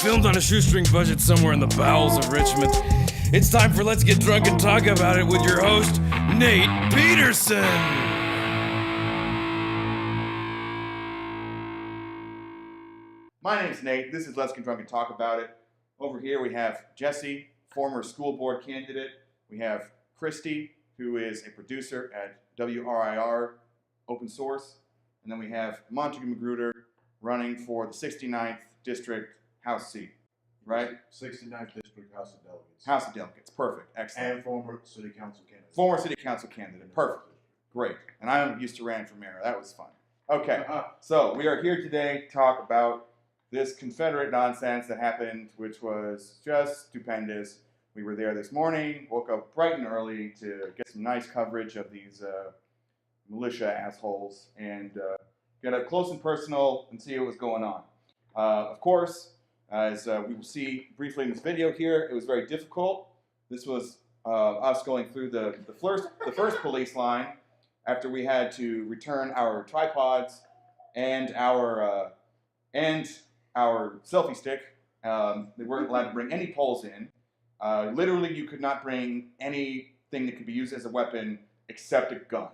filmed on a shoestring budget somewhere in the bowels of Richmond. It's time for Let's Get Drunk and Talk About It with your host, Nate Peterson. My name's Nate. This is Let's Get Drunk and Talk About It. Over here we have Jesse, former school board candidate. We have Christy, who is a producer at WRIR Open Source. And then we have Montague Magruder running for the 69th District House seat, right? 69th District House of Delegates. House of Delegates, perfect, excellent. And former city council candidate. Former city council candidate, perfect, great. And I used to run for mayor, that was fun. Okay, so we are here today to talk about this Confederate nonsense that happened, which was just stupendous. We were there this morning, woke up bright and early to get some nice coverage of these militia assholes and get up close and personal and see what was going on. Of course, as we will see briefly in this video here, it was very difficult. This was us going through the first police line after we had to return our tripods and our selfie stick. They weren't allowed to bring any poles in. Literally, you could not bring anything that could be used as a weapon except a gun.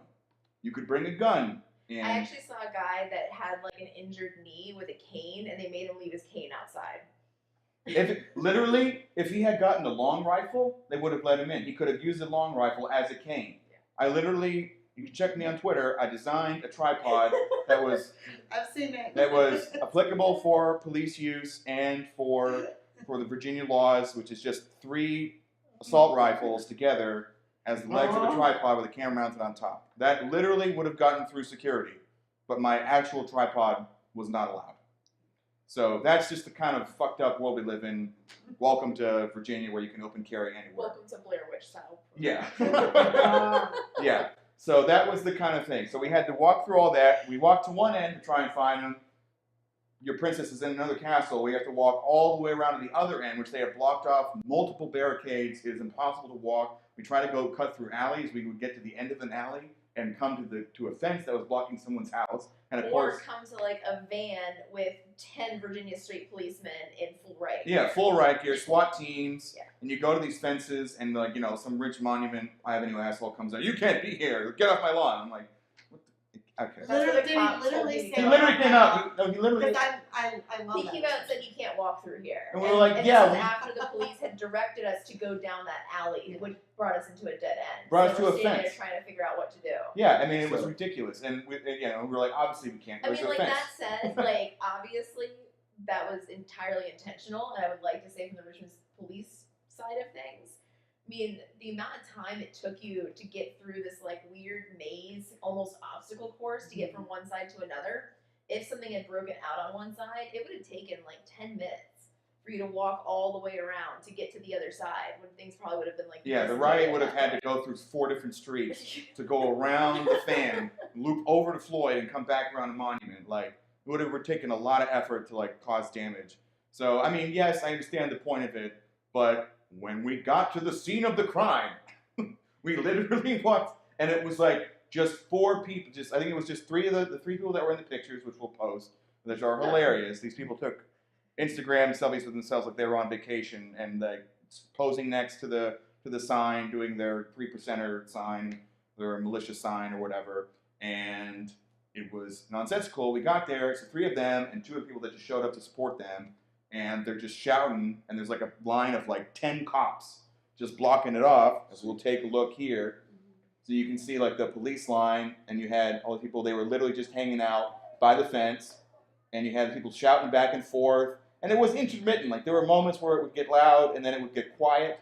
You could bring a gun in. I actually saw a guy that had like an injured knee with a cane, and they made him leave his cane outside. If he had gotten a long rifle, they would have let him in. He could have used a long rifle as a cane. Yeah. You can check me on Twitter, I designed a tripod that was I've seen it. That was applicable for police use and for the Virginia laws, which is just 3 assault rifles together as the legs of a tripod with a camera mounted on top. That literally would have gotten through security, but my actual tripod was not allowed. So that's just the kind of fucked up world we live in. Welcome to Virginia, where you can open carry anywhere. Welcome to Blair Witch style. Yeah. Yeah. So that was the kind of thing. So we had to walk through all that. We walked to one end to try and find them. Your princess is in another castle. We have to walk all the way around to the other end, which they have blocked off multiple barricades. It is impossible to walk. We try to go cut through alleys. We would get to the end of an alley and come to a fence that was blocking someone's house. And of course, come to like a van with 10 Virginia Street policemen in full riot. Yeah, full riot gear, SWAT teams. Yeah. And you go to these fences, and like some rich monument Avenue asshole comes out. You can't be here. Get off my lawn. I'm like, what the? Okay. Literally He He literally came out. He literally. Because I love He that. came out and said you can't walk through here. And we were like, and yeah. This was after the police had directed us to go down that alley, which brought us into a dead end. Brought us so to we're a standing fence. there trying to figure out what to do. Yeah, I mean, it was ridiculous, and we were like, obviously we can't. I mean, like fence. that said, like obviously that was entirely intentional, and I would like to say from the Richmond police side of things. I mean, the amount of time it took you to get through this like weird maze, almost obstacle course to get from one side to another. If something had broken out on one side, it would have taken like 10 minutes for you to walk all the way around to get to the other side, when things probably would have been like. Yeah, the riot would have had to go through 4 different streets to go around the fan, loop over to Floyd, and come back around the monument. Like, it would have taken a lot of effort to like cause damage. So, I mean, yes, I understand the point of it, but when we got to the scene of the crime, we literally walked, and it was like just 4 people. I think it was just 3 of the 3 people that were in the pictures, which we'll post, which are hilarious. These people took Instagram selfies with themselves like they were on vacation, and like posing next to the sign, doing their 3%er sign, their militia sign or whatever, and it was nonsensical. We got there, it's 3 of them and 2 of the people that just showed up to support them. And they're just shouting, and there's like a line of like 10 cops just blocking it off. As we'll take a look here. So you can see like the police line, and you had all the people, they were literally just hanging out by the fence, and you had people shouting back and forth. And it was intermittent, like there were moments where it would get loud, and then it would get quiet.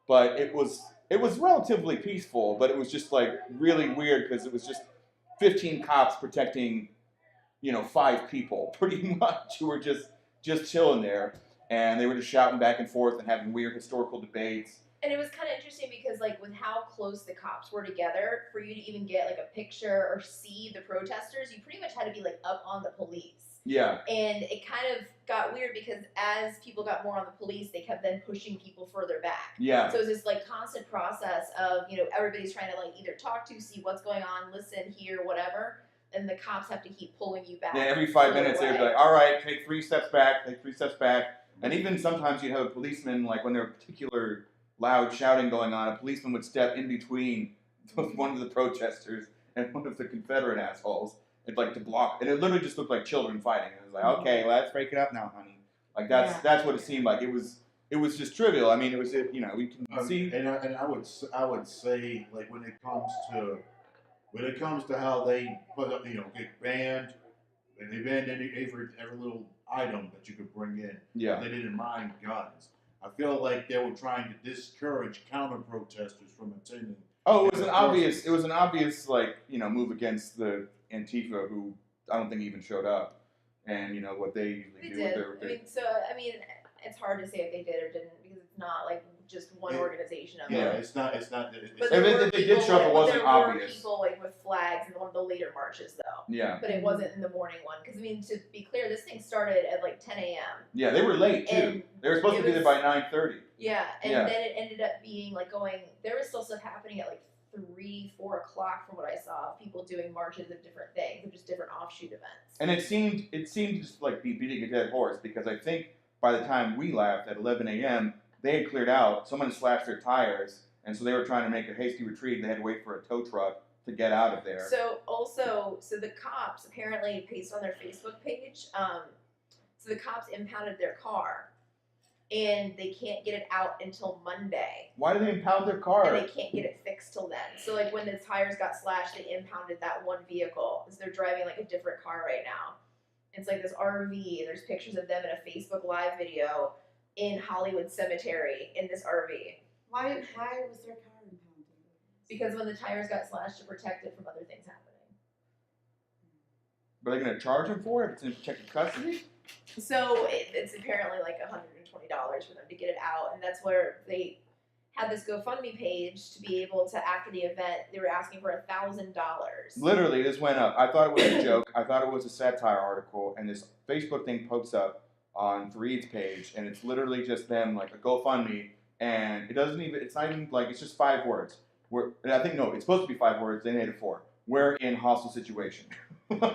But it was relatively peaceful, but it was just like really weird, because it was just 15 cops protecting, 5 people, pretty much, who were just chilling there, and they were just shouting back and forth and having weird historical debates. And it was kind of interesting because, like, with how close the cops were together, for you to even get like a picture or see the protesters, you pretty much had to be like up on the police. Yeah. And it kind of got weird because as people got more on the police, they kept then pushing people further back. Yeah. So it was this like constant process of, everybody's trying to like either talk to, see what's going on, listen, hear, whatever. And the cops have to keep pulling you back. Yeah, every 5 minutes they would be like, all right, take 3 steps back, take 3 steps back. And even sometimes you'd have a policeman, like when there were particular loud shouting going on, a policeman would step in between one of the protesters and one of the Confederate assholes, and like to block. And it literally just looked like children fighting. It was like, okay, let's break it up now, honey. Like that's what it seemed like. It was just trivial. I mean, it was we can see. And I would say, like, when it comes to how they put up, get banned, and they banned every little item that you could bring in. Yeah. They didn't mind guns. I feel like they were trying to discourage counter protesters from attending. Oh, it was an obvious like move against the Antifa, who I don't think even showed up, and what they usually do. Did. With their I mean, it's hard to say if they did or didn't because it's not like just one organization of Yeah, them. it's not. But if they did show up, it wasn't there obvious. Were people like with flags in one of the later marches though. Yeah. But it wasn't in the morning one because to be clear, this thing started at like 10 a.m. Yeah, they were late too. And they were supposed to be there by 9:30. Yeah, and then it ended up being like there was still stuff happening at like 3, 4 o'clock from what I saw. People doing marches of different things, of just different offshoot events. And it seemed just like beating a dead horse because I think by the time we left at 11 a.m. they had cleared out. Someone had slashed their tires, and so they were trying to make a hasty retreat. And they had to wait for a tow truck to get out of there. So the cops apparently, based on their Facebook page, so the cops impounded their car, and they can't get it out until Monday. Why do they impound their car? And they can't get it fixed till then. So like when the tires got slashed, they impounded that one vehicle. So they're driving like a different car right now. It's like this RV, and there's pictures of them in a Facebook Live video in Hollywood Cemetery in this RV. Why was their car impounded? Because when the tires got slashed to protect it from other things happening. But are they going to charge them for it if it's in protected custody? So it's apparently like $120 for them to get it out, and that's where they had this GoFundMe page to be able to, after the event, they were asking for $1,000. Literally, this went up. I thought it was a joke. I thought it was a satire article, and this Facebook thing pops up on Fareed's page, and it's literally just them, like a GoFundMe, and it's not even like, it's just 5 words. It's supposed to be 5 words, they made it 4. We're in hostile situation. Give us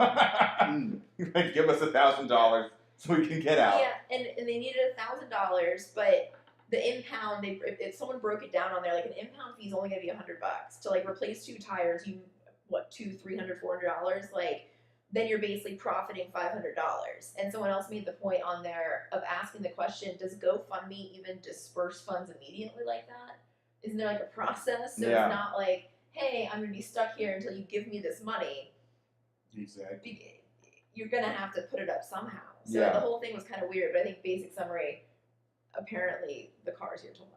$1,000 so we can get out. Yeah, and they needed $1,000, but the impound, if someone broke it down on there, like an impound fee is only going to be $100 to like replace 2 tires. $200, $300, $400, like then you're basically profiting $500. And someone else made the point on there of asking the question: does GoFundMe even disperse funds immediately like that? Isn't there like a process? So It's not like, hey, I'm going to be stuck here until you give me this money. Exactly. You're going to have to put it up somehow. So the whole thing was kind of weird, but I think basic summary. Apparently, the car's here till